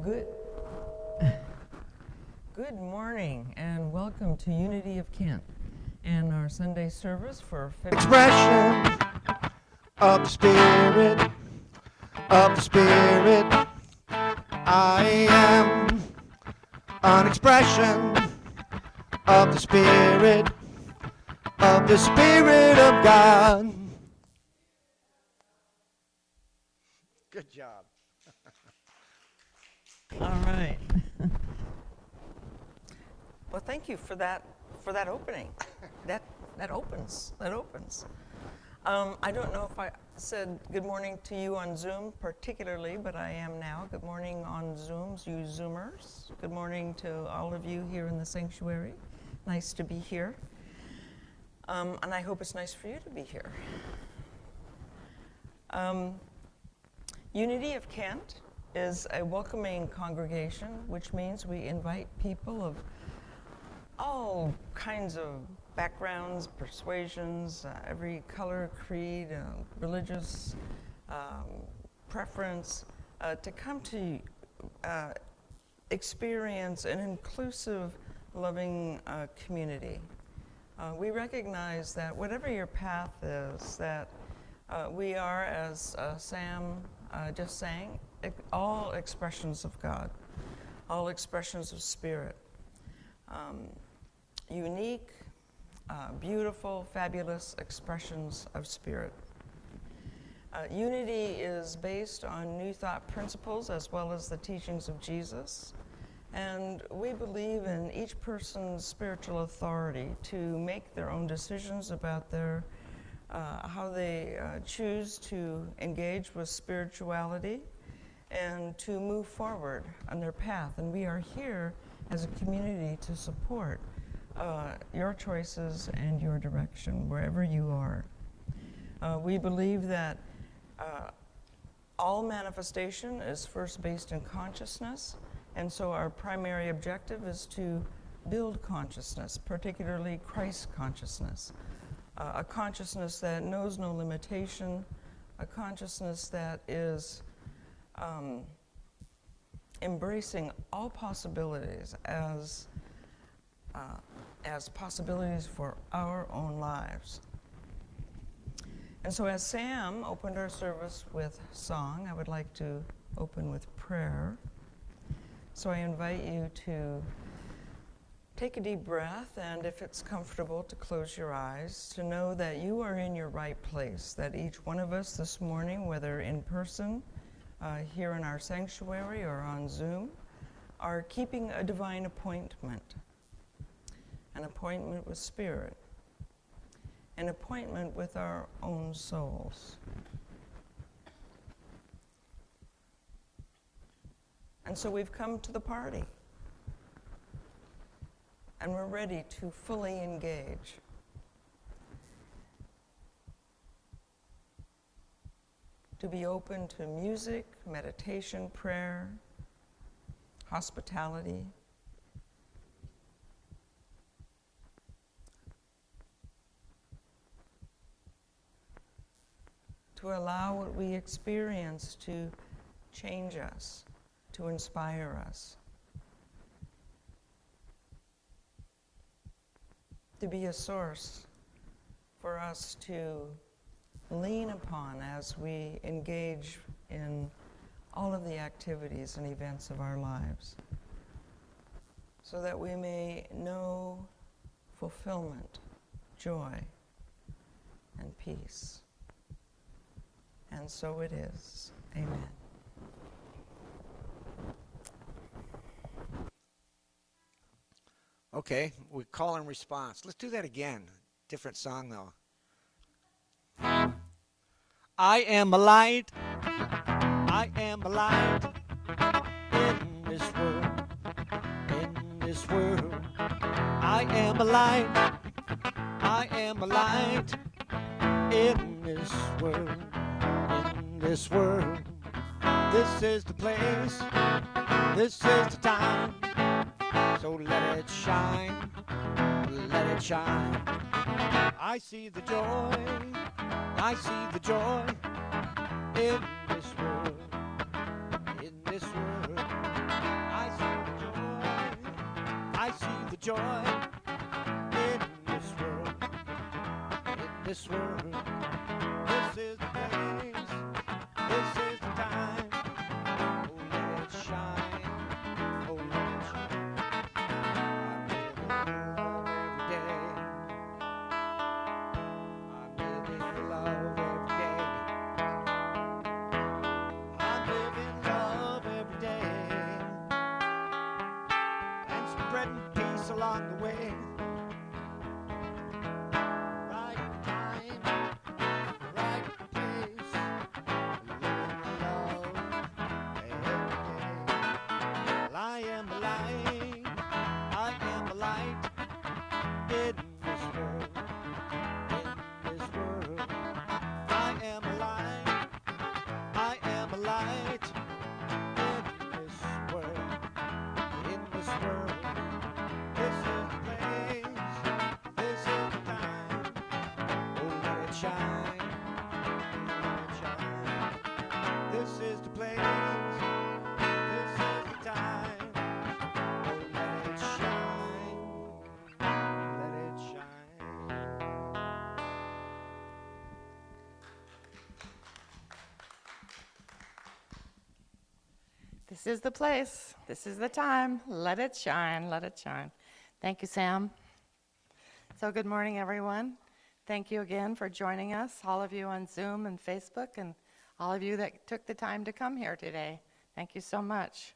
Good, good morning and welcome to Unity of Kent and our Sunday service for Expression of the Spirit, of the Spirit. I am an expression of the Spirit, of the Spirit of God. Good job. All right. Well, thank you for that opening. That opens. I don't know if I said good morning to you on Zoom particularly, but I am now. Good morning on Zooms, you Zoomers. Good morning to all of you here in the sanctuary. Nice to be here. And I hope it's nice for you to be here. Unity of Kent is a welcoming congregation, which means we invite people of all kinds of backgrounds, persuasions, every color, creed, religious preference, to come to experience an inclusive, loving community. We recognize that whatever your path is, that we are, as Sam just sang, all expressions of God, all expressions of Spirit. Unique, beautiful, fabulous expressions of Spirit. Unity is based on New Thought principles as well as the teachings of Jesus. And we believe in each person's spiritual authority to make their own decisions about their how they choose to engage with spirituality and to move forward on their path. And we are here as a community to support your choices and your direction wherever you are. We believe that all manifestation is first based in consciousness, and so our primary objective is to build consciousness, particularly Christ consciousness, a consciousness that knows no limitation, a consciousness that is embracing all possibilities as possibilities for our own lives. And so as Sam opened our service with song, I would like to open with prayer. So I invite you to take a deep breath, and if it's comfortable, to close your eyes, to know that you are in your right place, that each one of us this morning, whether in person, here in our sanctuary or on Zoom, are keeping a divine appointment, an appointment with Spirit, an appointment with our own souls. And so we've come to the party, and we're ready to fully engage. To be open to music, meditation, prayer, hospitality. To allow what we experience to change us, to inspire us. To be a source for us to lean upon as we engage in all of the activities and events of our lives, so that we may know fulfillment, joy, and peace. And so it is. Amen. Okay, we call and response. Let's do that again. Different song though. I am a light. I am a light in this world. In this world. I am a light. I am a light in this world. In this world. This is the place. This is the time. So let it shine, let it shine. I see the joy in this world, in this world. joy in this world, in this world. This is the place, this is the time. Oh, let it shine, oh, let it shine. I'm living love every day. I'm living love every day. And spreading peace along the way. Right time, right place. Living love every day. Well, I am a light. I am a light in this world. In this world. I am a light. I am a light in this world. In this world. This is the place, this is the time. Oh, let it shine, let it shine. This is the place, this is the time. Oh, let it shine, let it shine. This is the place. This is the time. Let it shine. Let it shine. Thank you, Sam. So good morning, everyone. Thank you again for joining us, all of you on Zoom and Facebook, and all of you that took the time to come here today. Thank you so much.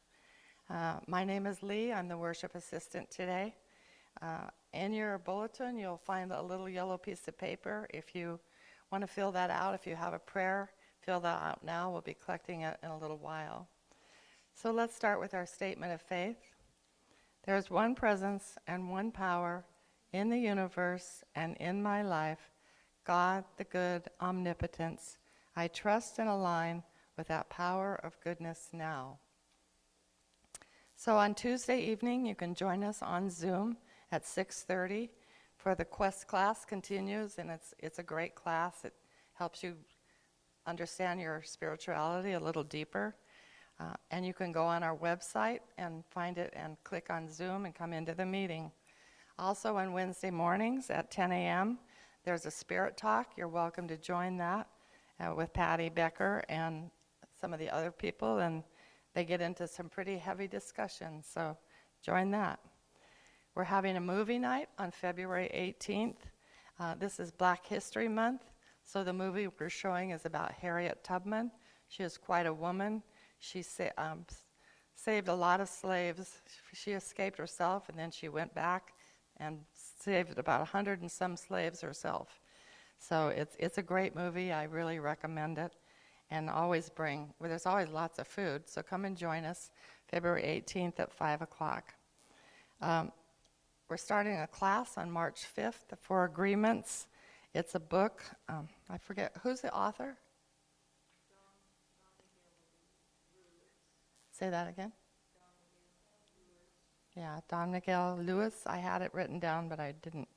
My name is Lee. I'm the worship assistant today. In your bulletin, you'll find a little yellow piece of paper. If you want to fill that out, if you have a prayer, fill that out now. We'll be collecting it in a little while. So let's start with our statement of faith. There is one presence and one power in the universe and in my life, God the good omnipotence. I trust and align with that power of goodness now. So on Tuesday evening, you can join us on Zoom at 6:30 for the Quest class continues, and it's a great class. It helps you understand your spirituality a little deeper. And you can go on our website and find it and click on Zoom and come into the meeting. Also on Wednesday mornings at 10 a.m., there's a Spirit Talk. You're welcome to join that with Patty Becker and some of the other people, and they get into some pretty heavy discussions, so join that. We're having a movie night on February 18th. This is Black History Month, so the movie we're showing is about Harriet Tubman. She is quite a woman. She saved a lot of slaves. She escaped herself, and then she went back and saved about 100 and some slaves herself. So it's a great movie. I really recommend it. And there's always lots of food, so come and join us February 18th at 5 o'clock. We're starting a class on March 5th, the Four Agreements. It's a book. I forget, who's the author? Say that again? Yeah, Don Miguel Lewis. I had it written down, but I didn't.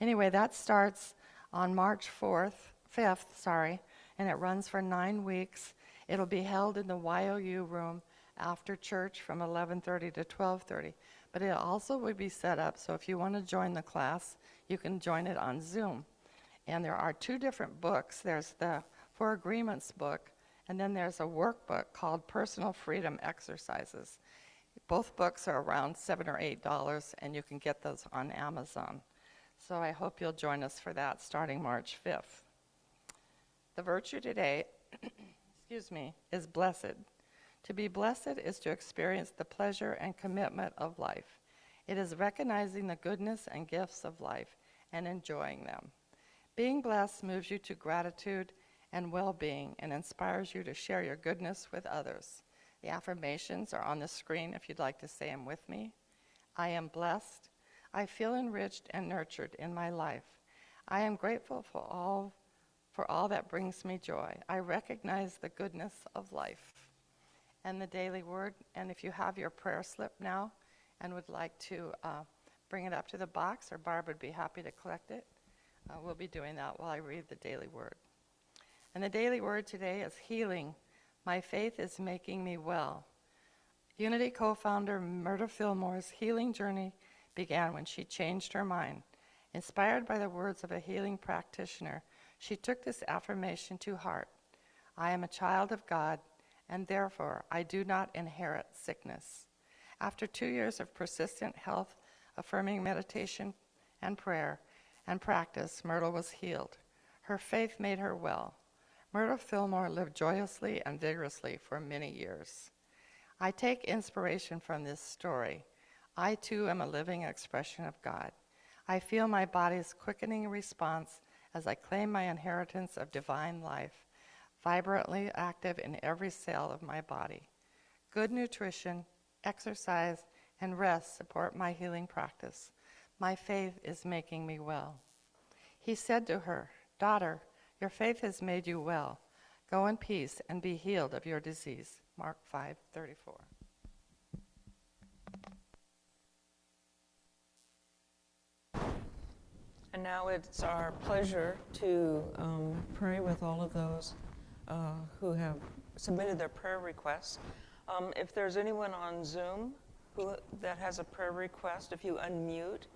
Anyway, that starts on March 5th, and it runs for 9 weeks. It'll be held in the YOU room after church from 11:30 to 12:30. But it also will be set up, so if you want to join the class, you can join it on Zoom. And there are 2 different books. There's the Four Agreements book, and then there's a workbook called Personal Freedom Exercises. Both books are around $7 or $8, and you can get those on Amazon. So I hope you'll join us for that starting March 5th. The virtue today, is blessed. To be blessed is to experience the pleasure and commitment of life. It is recognizing the goodness and gifts of life and enjoying them. Being blessed moves you to gratitude and well-being and inspires you to share your goodness with others. The affirmations are on the screen if you'd like to say them with me. I am blessed. I feel enriched and nurtured in my life. I am grateful for all that brings me joy. I recognize the goodness of life. And the daily word, and if you have your prayer slip now and would like to bring it up to the box, or Barb would be happy to collect it, we'll be doing that while I read the daily word. And the daily word today is healing. My faith is making me well. Unity co-founder Myrta Fillmore's healing journey began when she changed her mind. Inspired by the words of a healing practitioner, she took this affirmation to heart. I am a child of God, and therefore I do not inherit sickness. After 2 years of persistent health affirming meditation and prayer and practice, Myrtle was healed. Her faith made her well. Myrtle Fillmore lived joyously and vigorously for many years. I take inspiration from this story. I too am a living expression of God. I feel my body's quickening response as I claim my inheritance of divine life, vibrantly active in every cell of my body. Good nutrition, exercise, and rest support my healing practice. My faith is making me well. He said to her, Daughter, your faith has made you well. Go in peace and be healed of your disease. Mark 5:34. And now it's our pleasure to pray with all of those who have submitted their prayer requests. If there's anyone on Zoom that has a prayer request, if you unmute,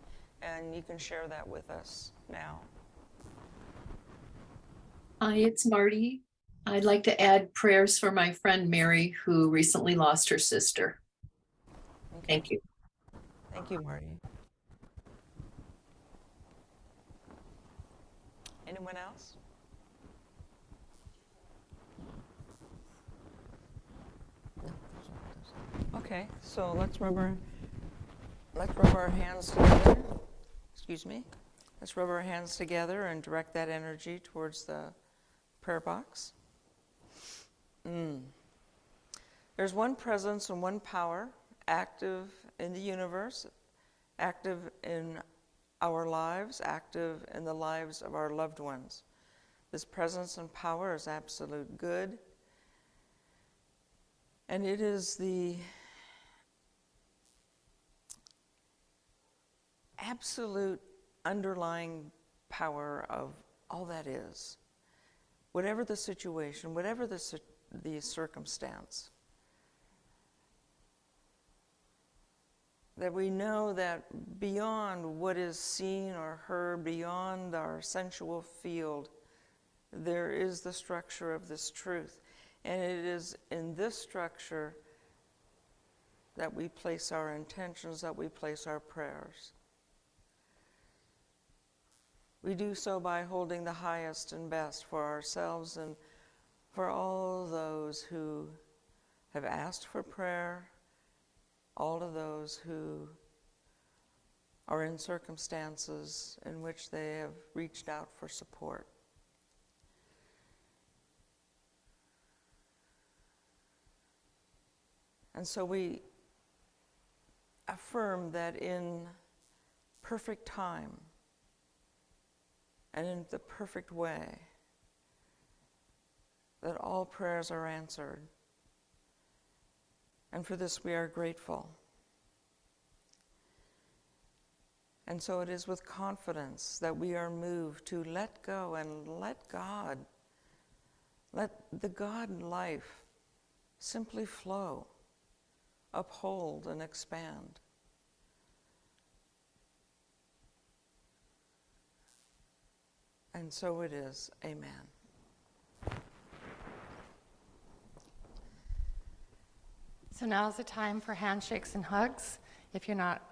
and you can share that with us now. Hi, it's Marty. I'd like to add prayers for my friend Mary, who recently lost her sister. Okay. Thank you. Thank you, Marty. Anyone else? Okay, so let's rub our hands together. Excuse me. Let's rub our hands together and direct that energy towards the prayer box. There's one presence and one power active in the universe, active in our lives, active in the lives of our loved ones. This presence and power is absolute good, and it is the absolute underlying power of all that is. Whatever the situation, whatever the circumstance, that we know that beyond what is seen or heard, beyond our sensual field, there is the structure of this truth. And it is in this structure that we place our intentions, that we place our prayers. We do so by holding the highest and best for ourselves and for all those who have asked for prayer, all of those who are in circumstances in which they have reached out for support. And so we affirm that in perfect time and in the perfect way, that all prayers are answered. And for this we are grateful. And so it is with confidence that we are moved to let go and let God, let the God life simply flow, uphold and expand. And so it is. Amen. So now is the time for handshakes and hugs. If you're not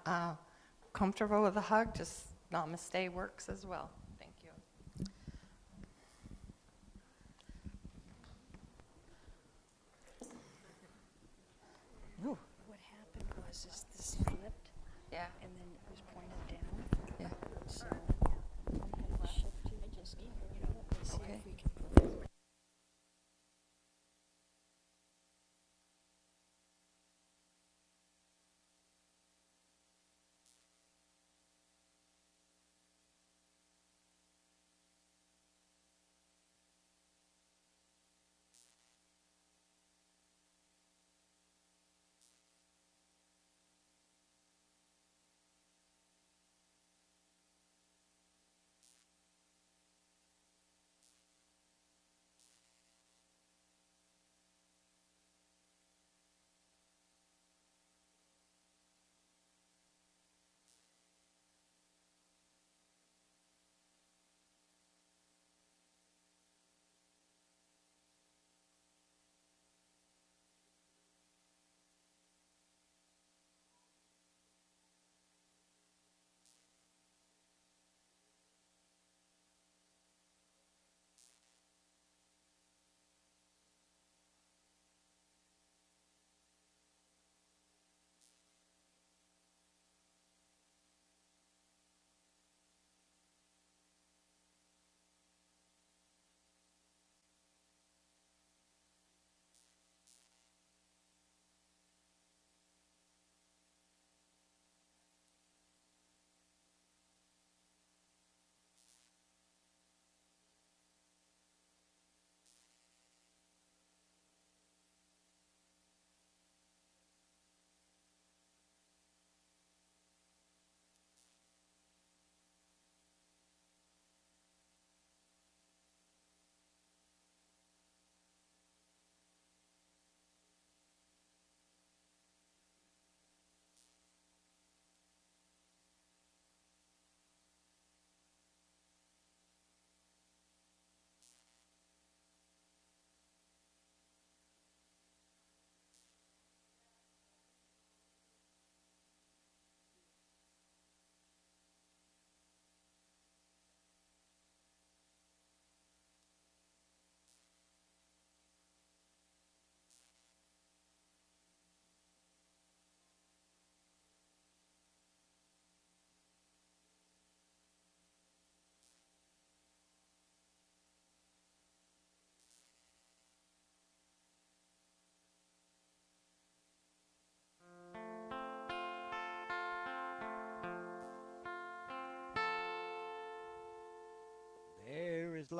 comfortable with a hug, just namaste works as well. Thank you. Ooh. What happened was this flipped, Yeah. and then it was pointed down. Yeah. So I'm gonna shift it. Let's see Okay. if we can.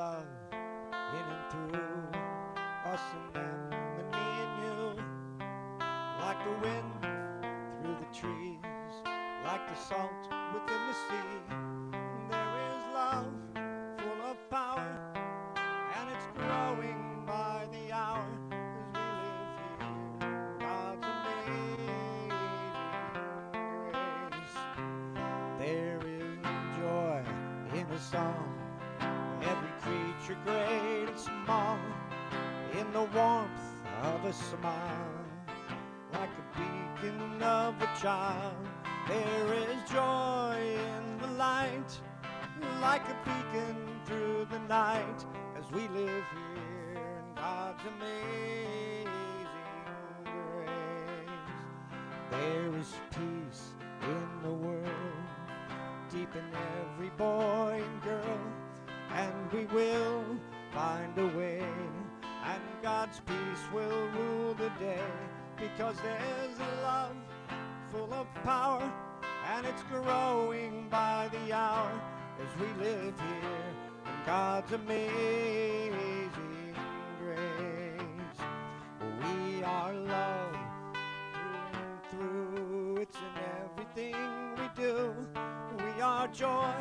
love in and through us and them and me and you. Like the wind through the trees, like the salt within the sea. There is love full of power, and it's growing by the hour as we live here. God's amazing grace. There is joy in a song, every creature great and small, in the warmth of a smile, like a beacon of a child. There is joy in the light, like a beacon through the night, as we live here in God's amazing grace. There is peace in the world, deep in every boy and girl, and we will find a way, and God's peace will rule the day, because there's a love full of power, and it's growing by the hour as we live here in God's amazing grace. We are loved through and through, it's in everything we do. We are joy,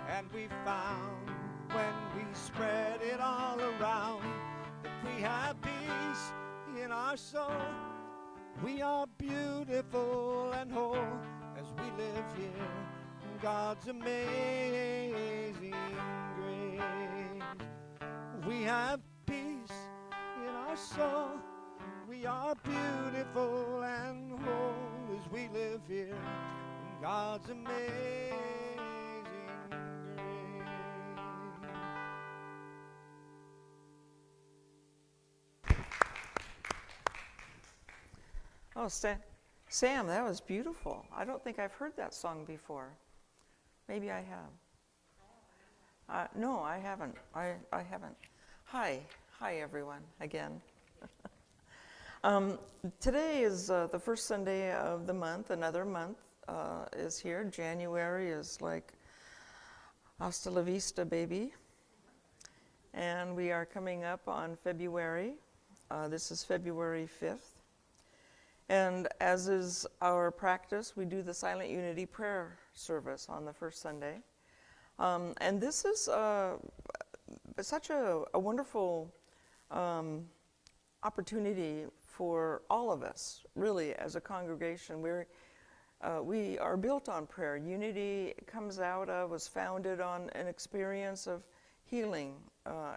and we found when we spread it all around that we have peace in our soul. We are beautiful and whole as we live here in God's amazing grace. We have peace in our soul. We are beautiful and whole as we live here in God's amazing grace. Oh, Sam, that was beautiful. I don't think I've heard that song before. Maybe I have. No, I haven't. I haven't. Hi, everyone, again. Today is the first Sunday of the month. Another month is here. January is like hasta la vista, baby. And we are coming up on February. This is February 5th. And as is our practice, we do the Silent Unity prayer service on the first Sunday. And this is such a wonderful opportunity for all of us, really, as a congregation. We are built on prayer. Unity was founded on an experience of healing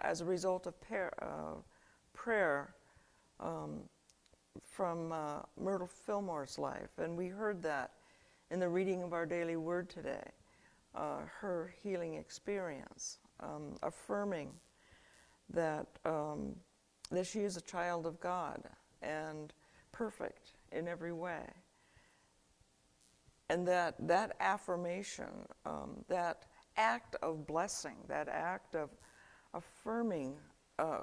as a result of prayer from Myrtle Fillmore's life. And we heard that in the reading of our daily word today, her healing experience, affirming that she is a child of God and perfect in every way. And that affirmation, that act of blessing, that act of affirming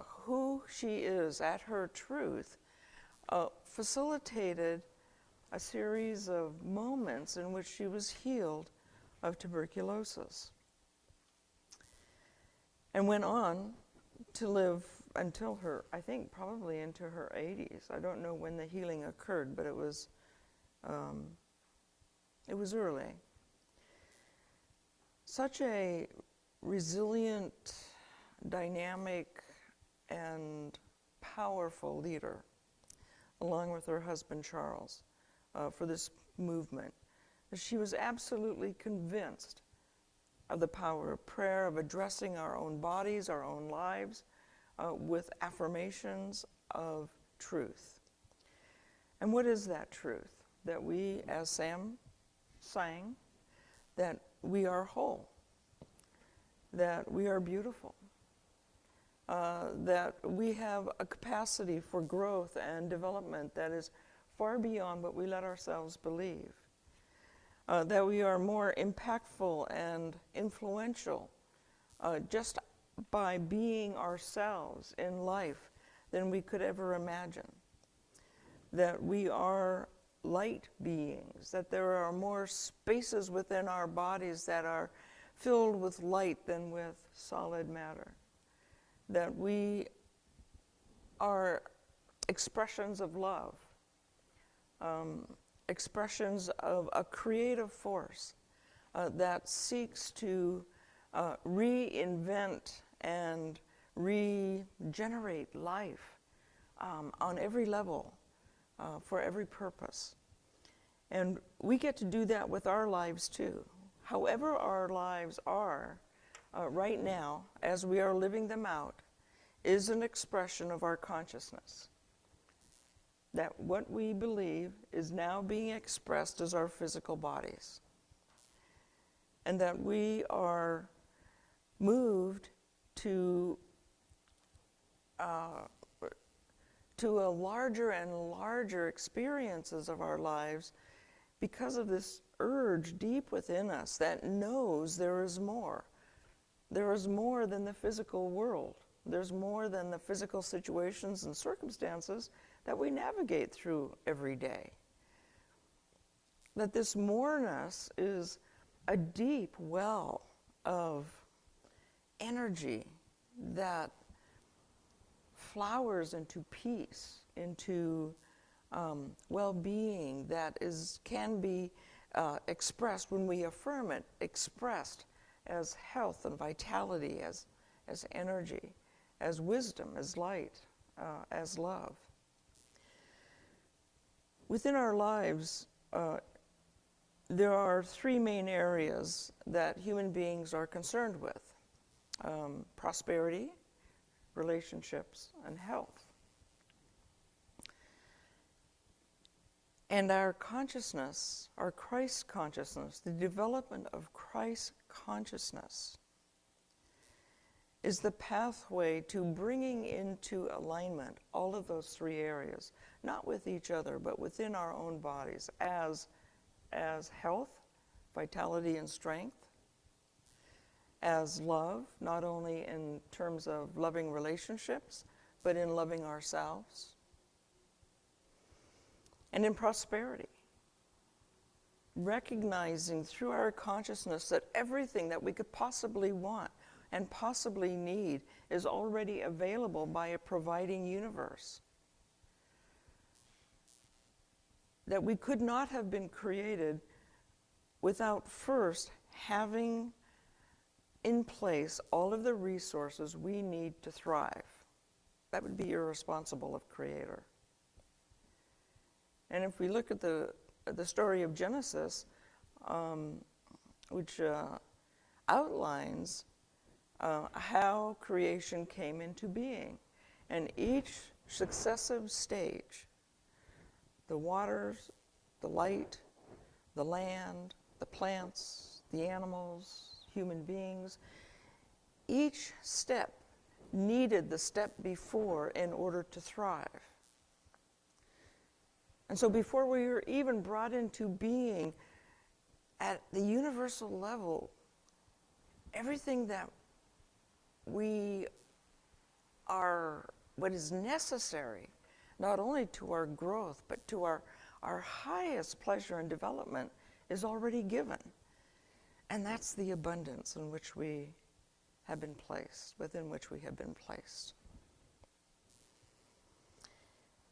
who she is at her truth, facilitated a series of moments in which she was healed of tuberculosis and went on to live until I think probably into her 80s. I don't know when the healing occurred, but it was early. Such a resilient, dynamic, and powerful leader, along with her husband Charles, for this movement. She was absolutely convinced of the power of prayer, of addressing our own bodies, our own lives, with affirmations of truth. And what is that truth? That we, as Sam sang, that we are whole, that we are beautiful, that we have a capacity for growth and development that is far beyond what we let ourselves believe, that we are more impactful and influential just by being ourselves in life than we could ever imagine, that we are light beings, that there are more spaces within our bodies that are filled with light than with solid matter, that we are expressions of love, expressions of a creative force that seeks to reinvent and regenerate life on every level, for every purpose. And we get to do that with our lives too. However our lives are right now, as we are living them out, is an expression of our consciousness. That what we believe is now being expressed as our physical bodies. And that we are moved to a larger and larger experiences of our lives because of this urge deep within us that knows there is more. There is more than the physical world. There's more than the physical situations and circumstances that we navigate through every day. That this moreness is a deep well of energy that flowers into peace, into well-being that can be expressed when we affirm it, expressed as health and vitality, as energy, as wisdom, as light, as love. Within our lives, there are three main areas that human beings are concerned with: prosperity, relationships, and health. And our consciousness, our Christ consciousness, the development of Christ consciousness is the pathway to bringing into alignment all of those three areas, not with each other, but within our own bodies as health, vitality, and strength, as love, not only in terms of loving relationships, but in loving ourselves, and in prosperity, recognizing through our consciousness that everything that we could possibly want and possibly need is already available by a providing universe. That we could not have been created without first having in place all of the resources we need to thrive. That would be irresponsible of Creator. And if we look at the story of Genesis, which outlines how creation came into being, and each successive stage, the waters, the light, the land, the plants, the animals, human beings, each step needed the step before in order to thrive. And so before we were even brought into being at the universal level, everything that we are, what is necessary, not only to our growth, but to our highest pleasure and development, is already given. And that's the abundance in which we have been placed, within which we have been placed.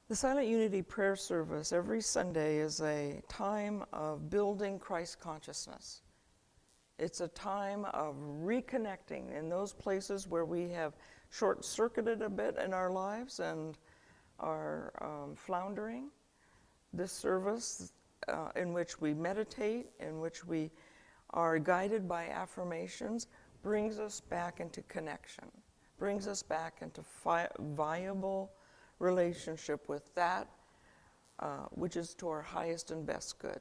The Silent Unity Prayer Service every Sunday is a time of building Christ consciousness. It's a time of reconnecting in those places where we have short-circuited a bit in our lives and are floundering. This service in which we meditate, in which we are guided by affirmations, brings us back into connection, brings us back into viable relationship with that which is to our highest and best good,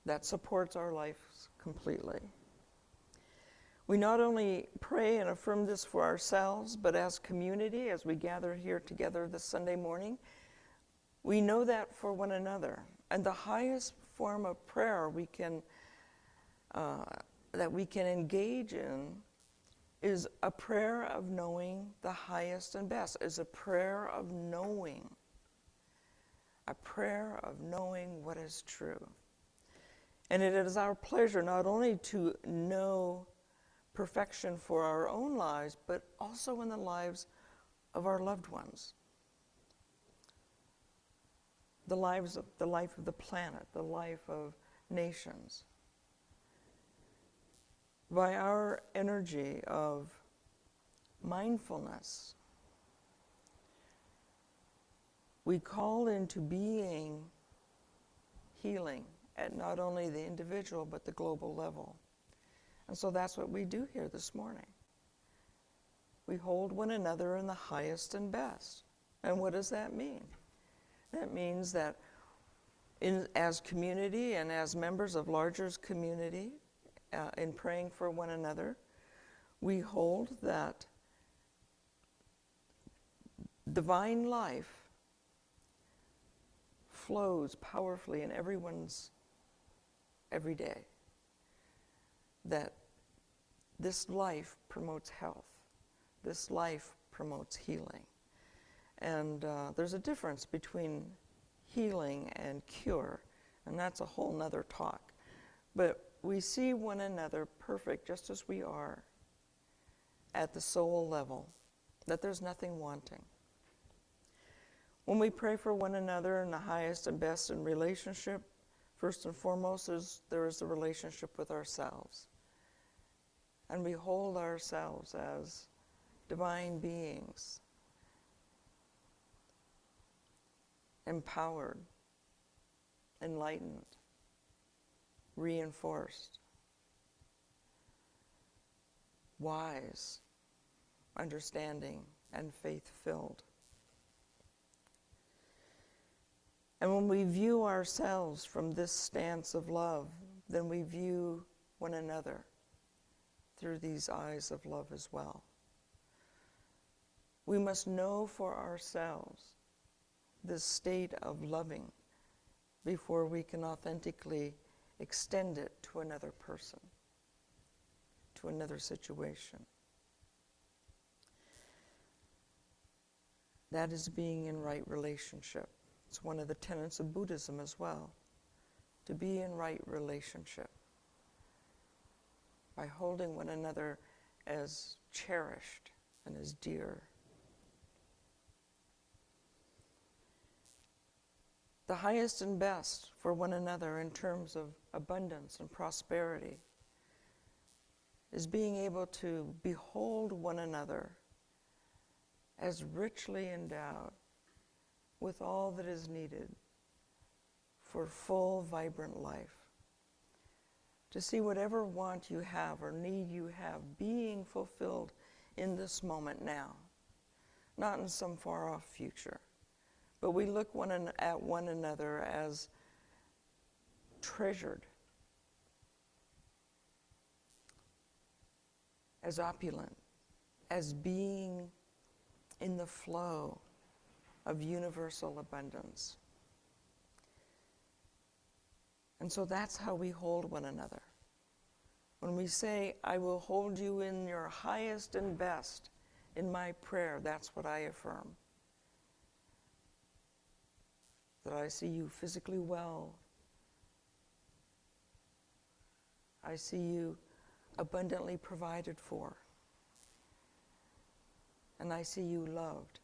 that supports our lives completely. We not only pray and affirm this for ourselves, but as community, as we gather here together this Sunday morning, we know that for one another. And the highest form of prayer that we can engage in is a prayer of knowing the highest and best, is a prayer of knowing what is true. And it is our pleasure not only to know perfection for our own lives, but also in the lives of our loved ones. The life of the planet, the life of nations. By our energy of mindfulness, we call into being healing at not only the individual but the global level. And so that's what we do here this morning. We hold one another in the highest and best. And what does that mean? That means that as community and as members of larger community, in praying for one another, we hold that divine life flows powerfully in everyone's every day. That this life promotes health. This life promotes healing. And there's a difference between healing and cure, and that's a whole nother talk. But we see one another perfect just as we are at the soul level, that there's nothing wanting. When we pray for one another in the highest and best in relationship, first and foremost there is the relationship with ourselves. And we hold ourselves as divine beings, empowered, enlightened, reinforced, wise, understanding, and faith-filled. And when we view ourselves from this stance of love, then we view one another through these eyes of love as well. We must know for ourselves this state of loving before we can authentically extend it to another person, to another situation. That is being in right relationship. It's one of the tenets of Buddhism as well, to be in right relationship by holding one another as cherished and as dear. The highest and best for one another in terms of abundance and prosperity is being able to behold one another as richly endowed with all that is needed for full, vibrant life. To see whatever want you have or need you have being fulfilled in this moment now, not in some far-off future. But we look at one another as treasured, as opulent, as being in the flow of universal abundance. And so that's how we hold one another. When we say, I will hold you in your highest and best in my prayer, that's what I affirm. That I see you physically well. I see you abundantly provided for. And I see you loved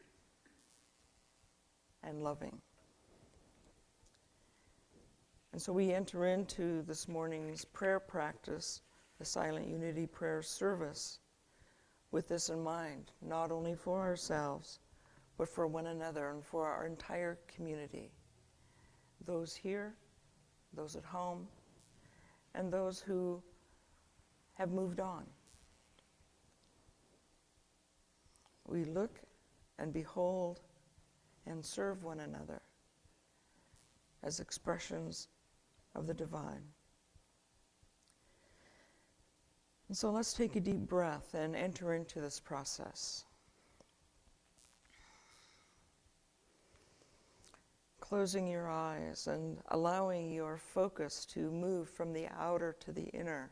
and loving. And so we enter into this morning's prayer practice, the Silent Unity Prayer Service, with this in mind, not only for ourselves, but for one another and for our entire community. Those here, those at home, and those who have moved on. We look and behold and serve one another as expressions of the divine. And so let's take a deep breath and enter into this process. Closing your eyes and allowing your focus to move from the outer to the inner.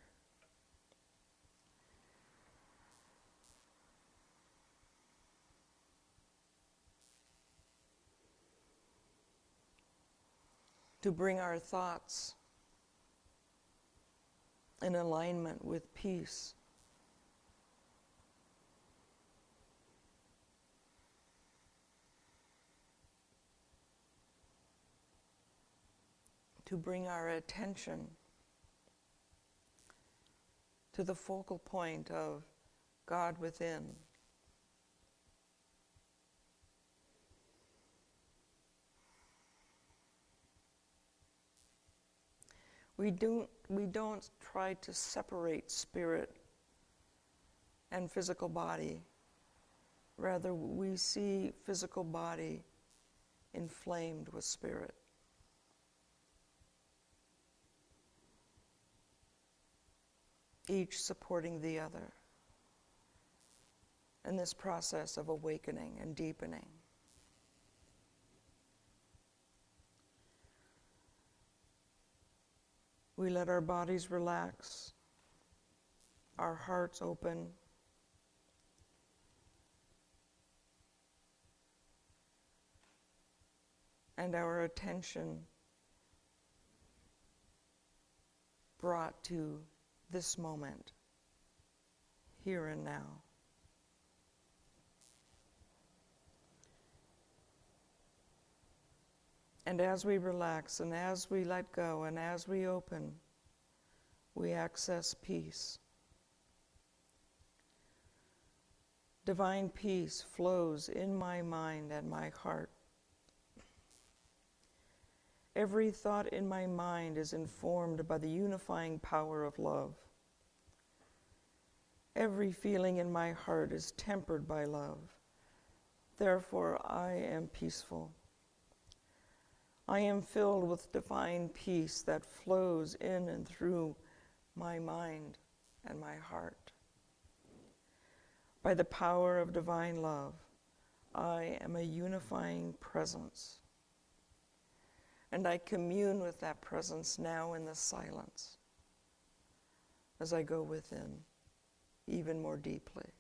To bring our thoughts in alignment with peace to bring our attention to the focal point of God within. We don't try to separate spirit and physical body. Rather, we see physical body inflamed with spirit. Each supporting the other in this process of awakening and deepening. We let our bodies relax, our hearts open, and our attention brought to this moment, here and now. And as we relax, and as we let go, and as we open, we access peace. Divine peace flows in my mind and my heart. Every thought in my mind is informed by the unifying power of love. Every feeling in my heart is tempered by love. Therefore, I am peaceful. I am filled with divine peace that flows in and through my mind and my heart. By the power of divine love, I am a unifying presence. And I commune with that presence now in the silence as I go within even more deeply.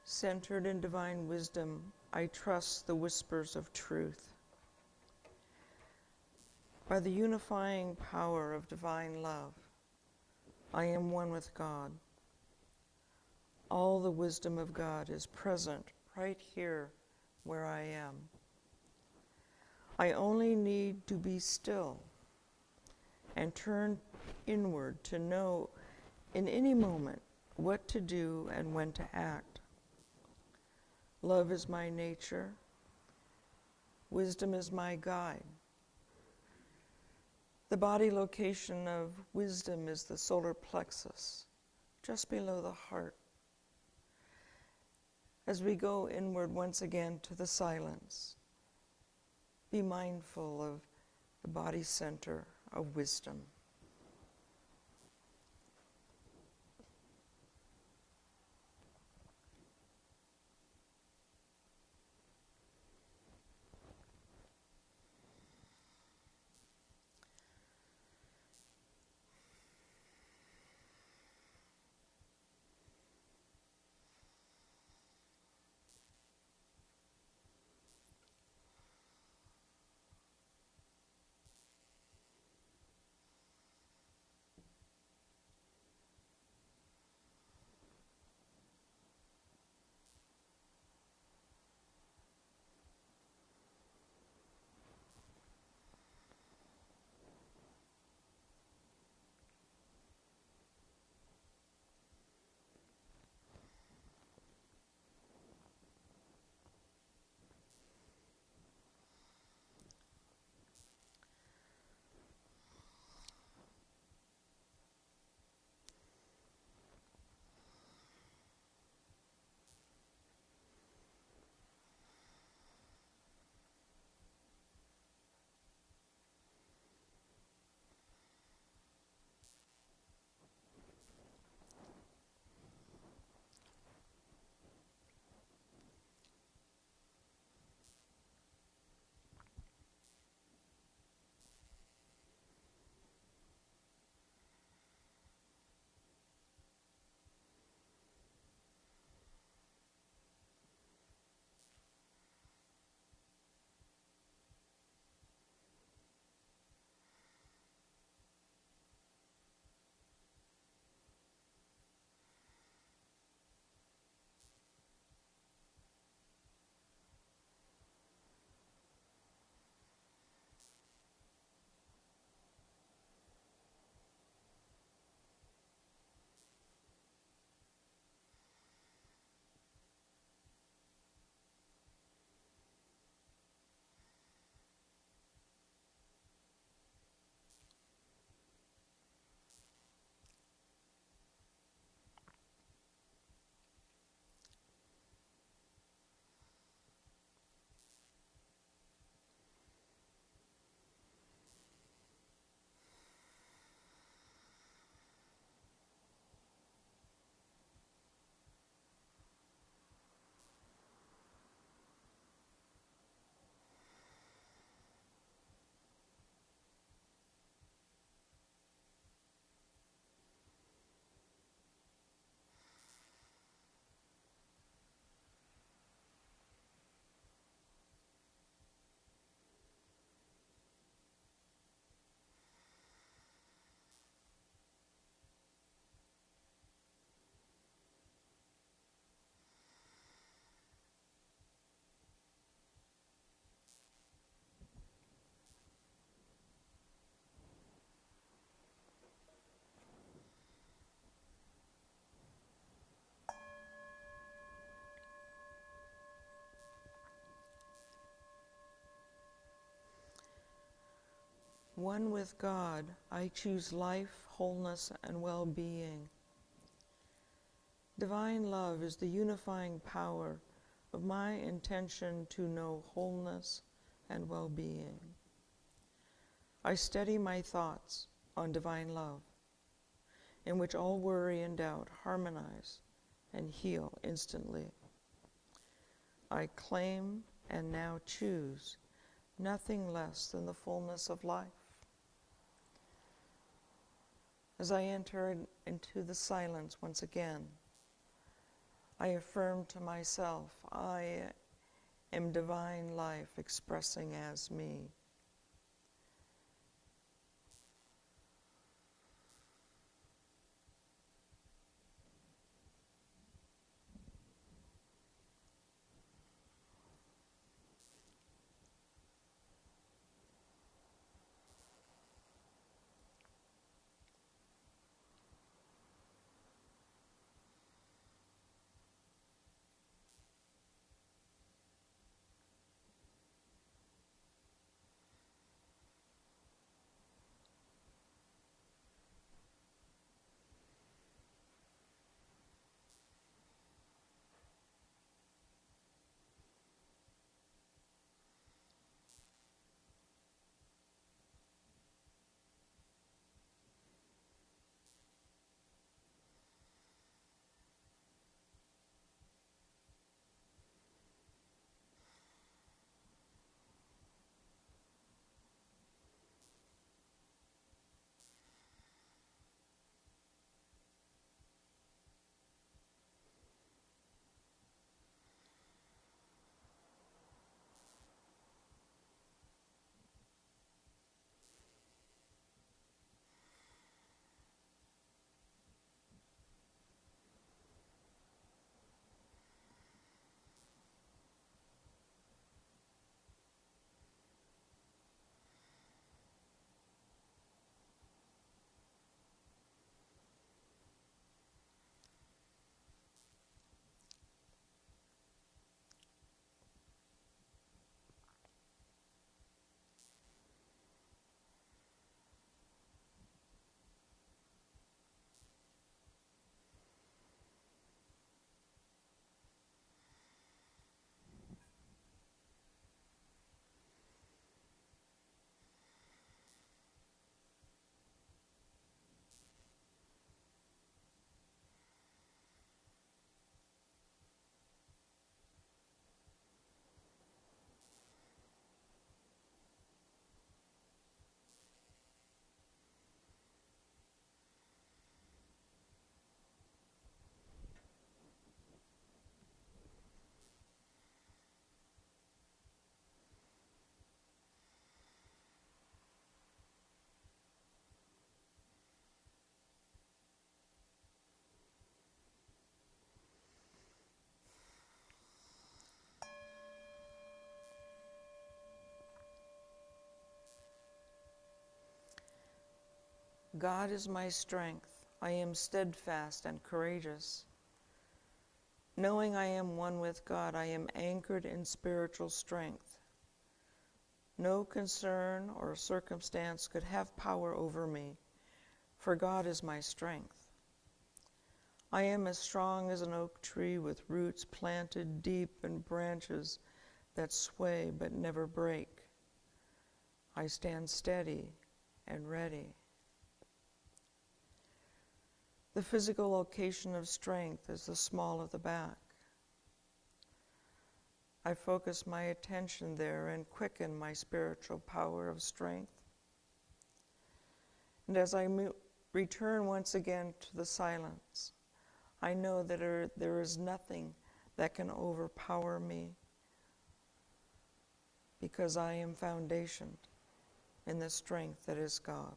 Centered in divine wisdom, I trust the whispers of truth. By the unifying power of divine love, I am one with God. All the wisdom of God is present right here where I am. I only need to be still and turn inward to know in any moment what to do and when to act. Love is my nature. Wisdom is my guide. The body location of wisdom is the solar plexus, just below the heart. As we go inward once again to the silence, be mindful of the body center of wisdom. One with God, I choose life, wholeness, and well-being. Divine love is the unifying power of my intention to know wholeness and well-being. I steady my thoughts on divine love, in which all worry and doubt harmonize and heal instantly. I claim and now choose nothing less than the fullness of life. As I enter into the silence once again, I affirm to myself, I am divine life expressing as me. God is my strength. I am steadfast and courageous. Knowing I am one with God, I am anchored in spiritual strength. No concern or circumstance could have power over me, for God is my strength. I am as strong as an oak tree with roots planted deep and branches that sway but never break. I stand steady and ready. The physical location of strength is the small of the back. I focus my attention there and quicken my spiritual power of strength. And as I return once again to the silence, I know that there is nothing that can overpower me, because I am foundationed in the strength that is God.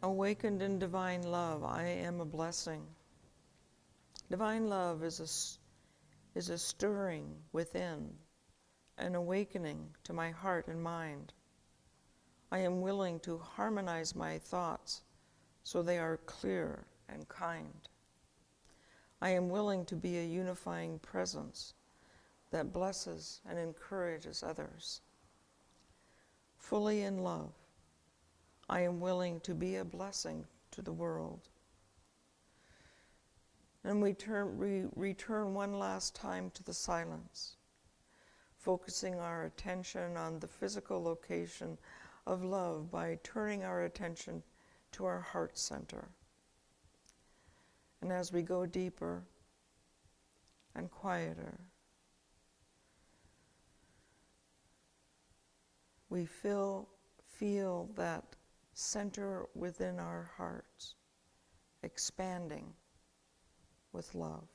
Awakened in divine love, I am a blessing. Divine love is a stirring within, an awakening to my heart and mind. I am willing to harmonize my thoughts so they are clear and kind. I am willing to be a unifying presence that blesses and encourages others. Fully in love, I am willing to be a blessing to the world. And we return one last time to the silence, focusing our attention on the physical location of love by turning our attention to our heart center. And as we go deeper and quieter, we feel that center within our hearts expanding with love.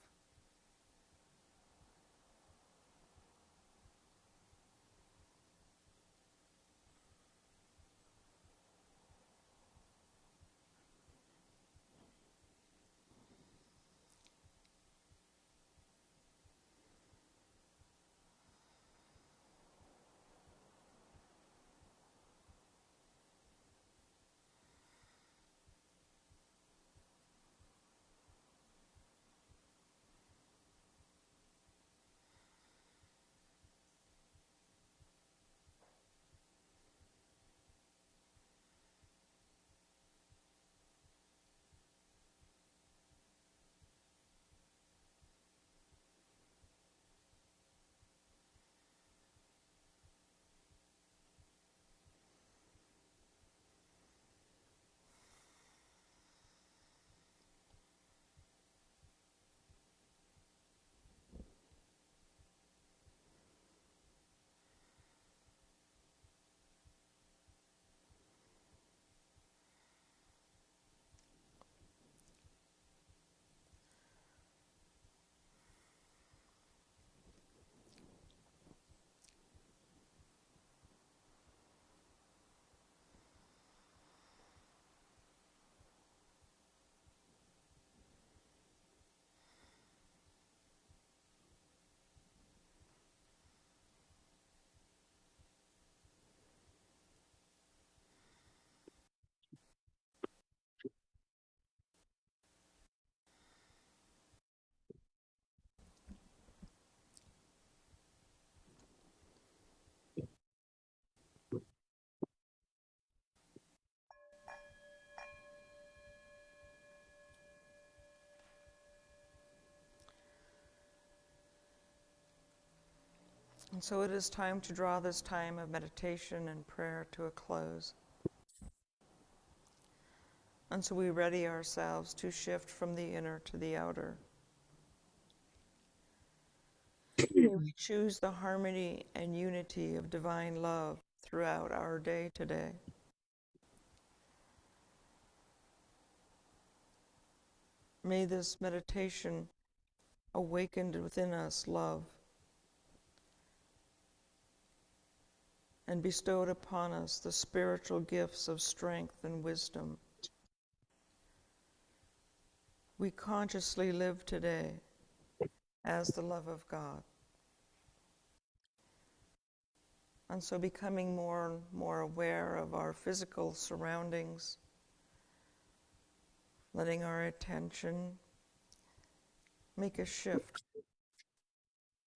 And so it is time to draw this time of meditation and prayer to a close. And so we ready ourselves to shift from the inner to the outer. We choose the harmony and unity of divine love throughout our day today. May this meditation awaken within us love and bestowed upon us the spiritual gifts of strength and wisdom. We consciously live today as the love of God. And so becoming more and more aware of our physical surroundings, letting our attention make a shift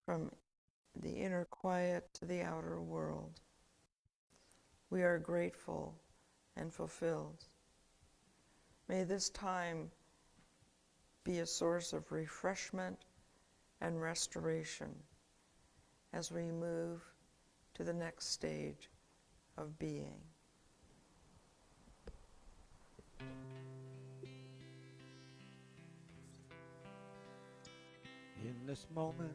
from the inner quiet to the outer world. We are grateful and fulfilled. May this time be a source of refreshment and restoration as we move to the next stage of being. In this moment,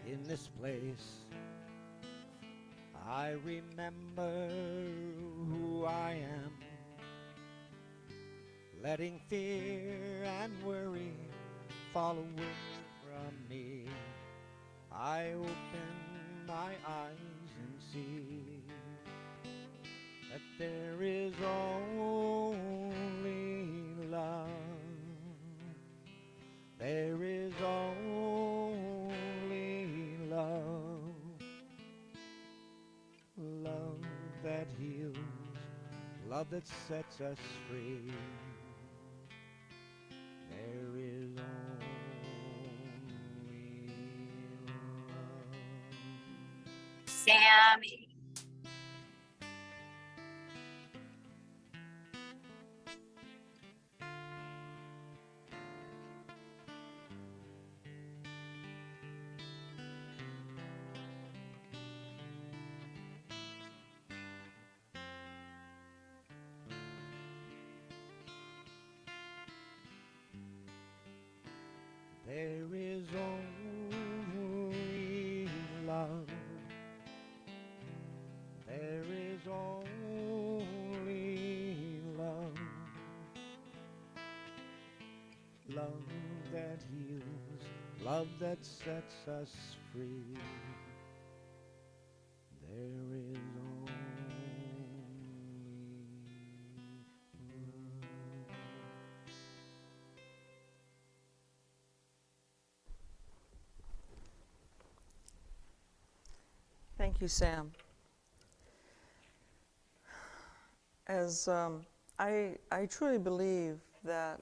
in this place, I remember who I am, letting fear and worry fall away from me. I open my eyes and see that there is only love. There is only love, love that heals, love that sets us free. There is only love. Sammy. There is only love. There is only love. Love that heals, love that sets us free. There is only love. Thank you, Sam. As I truly believe that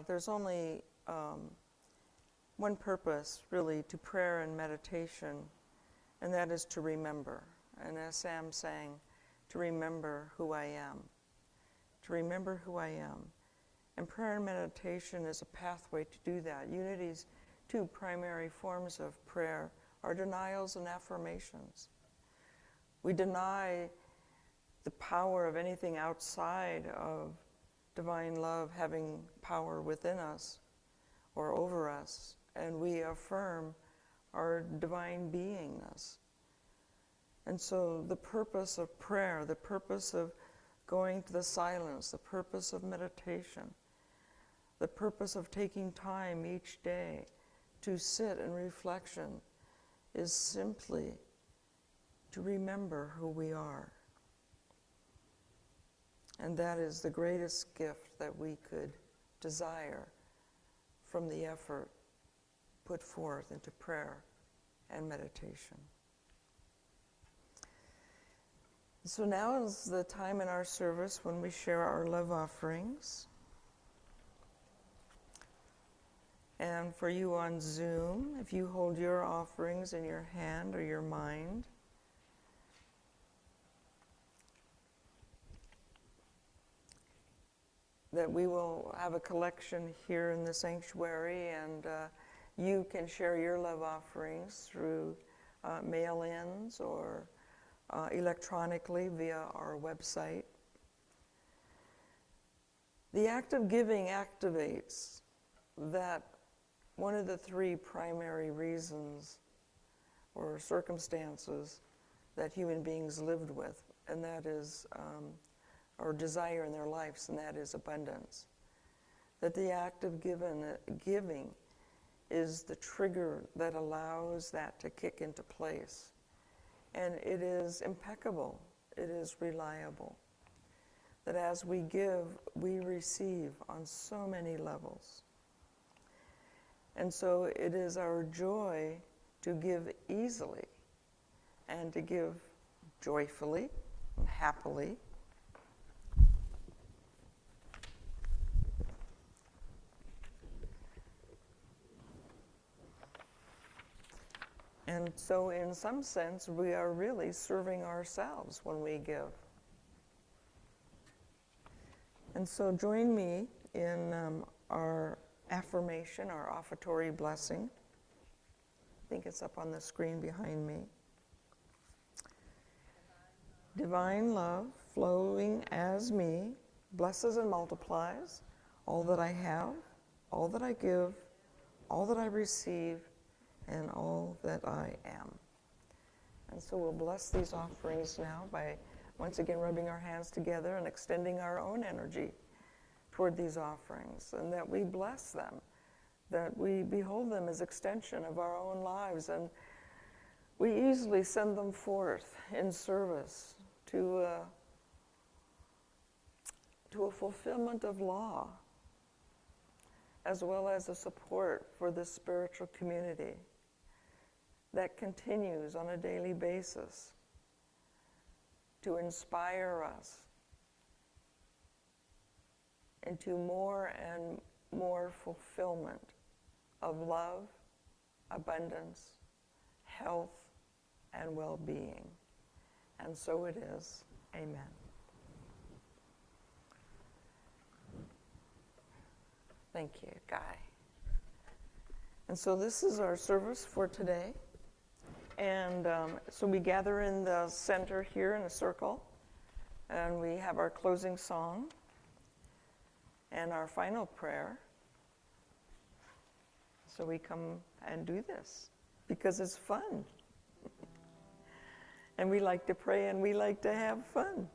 there's only one purpose, really, to prayer and meditation, and that is to remember. And as Sam sang, to remember who I am. To remember who I am. And prayer and meditation is a pathway to do that. Unity's two primary forms of prayer are denials and affirmations. We deny the power of anything outside of divine love having power within us or over us, and we affirm our divine beingness. And so the purpose of prayer, the purpose of going to the silence, the purpose of meditation, the purpose of taking time each day to sit in reflection is simply to remember who we are. And that is the greatest gift that we could desire from the effort put forth into prayer and meditation. So now is the time in our service when we share our love offerings. And for you on Zoom, if you hold your offerings in your hand or your mind, that we will have a collection here in the sanctuary, and you can share your love offerings through mail-ins or electronically via our website. The act of giving activates that one of the three primary reasons or circumstances that human beings lived with, and that is, or desire in their lives, and that is abundance. That the act of giving is the trigger that allows that to kick into place. And it is impeccable, it is reliable. That as we give, we receive on so many levels. And so it is our joy to give easily and to give joyfully and happily. And so in some sense, we are really serving ourselves when we give. And so join me in our affirmation, our offertory blessing. I think it's up on the screen behind me. Divine love flowing as me blesses and multiplies all that I have, all that I give, all that I receive, and all that I am. And so we'll bless these offerings now by once again rubbing our hands together and extending our own energy toward these offerings, and that we bless them, that we behold them as extension of our own lives, and we easily send them forth in service to a fulfillment of law, as well as a support for the spiritual community that continues on a daily basis to inspire us into more and more fulfillment of love, abundance, health, and well-being. And so it is. Amen. Thank you, Guy. And so this is our service for today. And so we gather in the center here in a circle, and we have our closing song and our final prayer. So we come and do this because it's fun. And we like to pray and we like to have fun.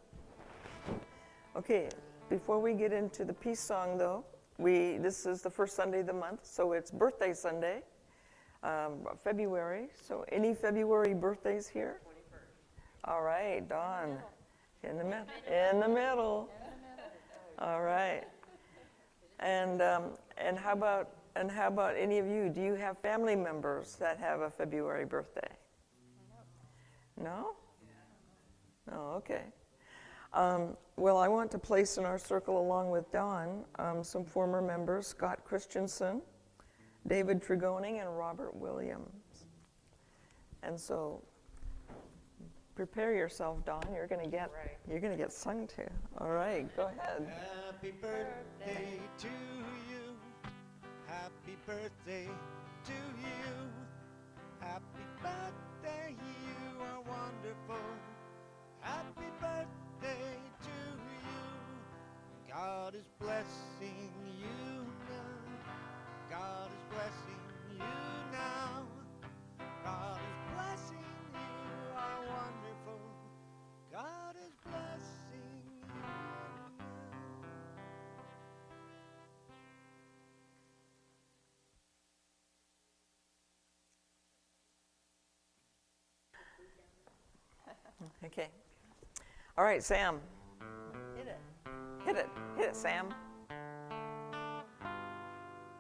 Okay, before we get into the peace song though, this is the first Sunday of the month, so it's birthday Sunday, February. So any February birthdays here? 21st. All right, Dawn. In the middle. In the middle. All right. And how about any of you? Do you have family members that have a February birthday? No? No, okay. Well, I want to place in our circle, along with Dawn, some former members, Scott Christensen, David Tregoning, and Robert Williams. And so, prepare yourself, Dawn. You're going to get sung to. All right, go ahead. Happy birthday to you. Happy birthday to you. Happy birthday, you are wonderful. Happy birthday to you. God is blessing you now. God is blessing you now. God is blessing you, you are wonderful. God is blessing you now. Okay. All right, Sam. Hit it. Hit it. Hit it, Sam.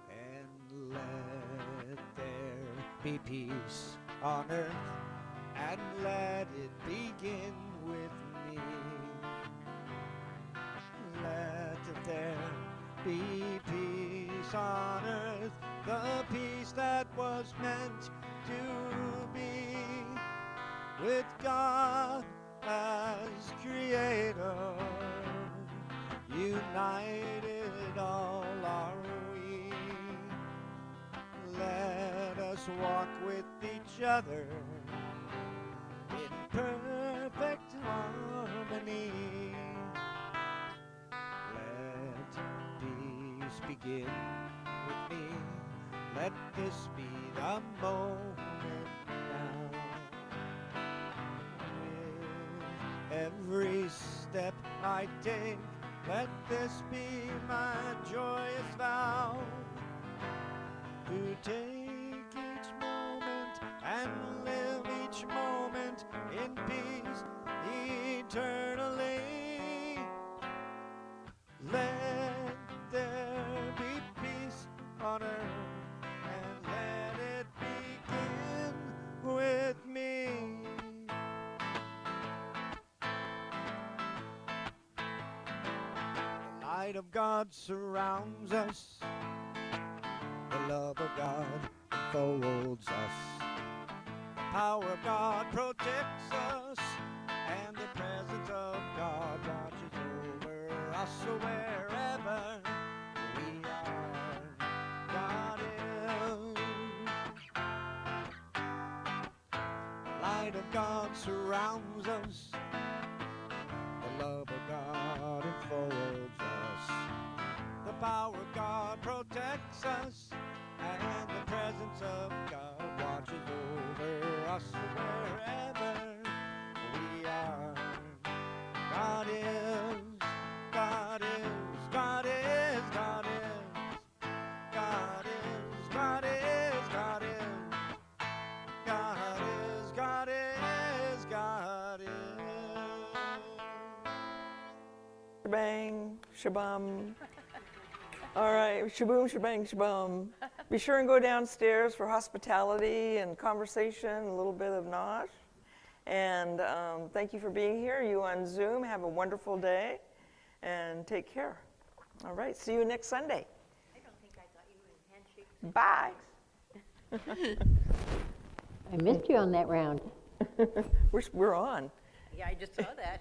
And let there be peace on earth, and let it begin with me. Let there be peace on earth, the peace that was meant to be, with God as creator. United all are we. Let us walk with each other begin with me. Let this be the moment now. With every step I take, let this be my joyous vow. To take each moment and live each moment in peace eternally. Let there be peace on earth, and let it begin with me. The light of God surrounds us. The love of God enfolds us. The power of God protects us. And the presence of God watches over us. So wherever we are, God is. The light of God surrounds us. The love of God enfolds us. The power of God protects us, and the presence of God watches over us wherever we are. God is, God is, God is, God is, God is, God is, God is, God is, God is, God is. Shebang, shabam. All right, shaboom, shebang, shabam. Be sure and go downstairs for hospitality and conversation, a little bit of nosh. And thank you for being here. You on Zoom, have a wonderful day, and take care. All right, see you next Sunday. I don't think I got you in handshake. Bye. I missed you on that round. We're on. Yeah, I just saw that.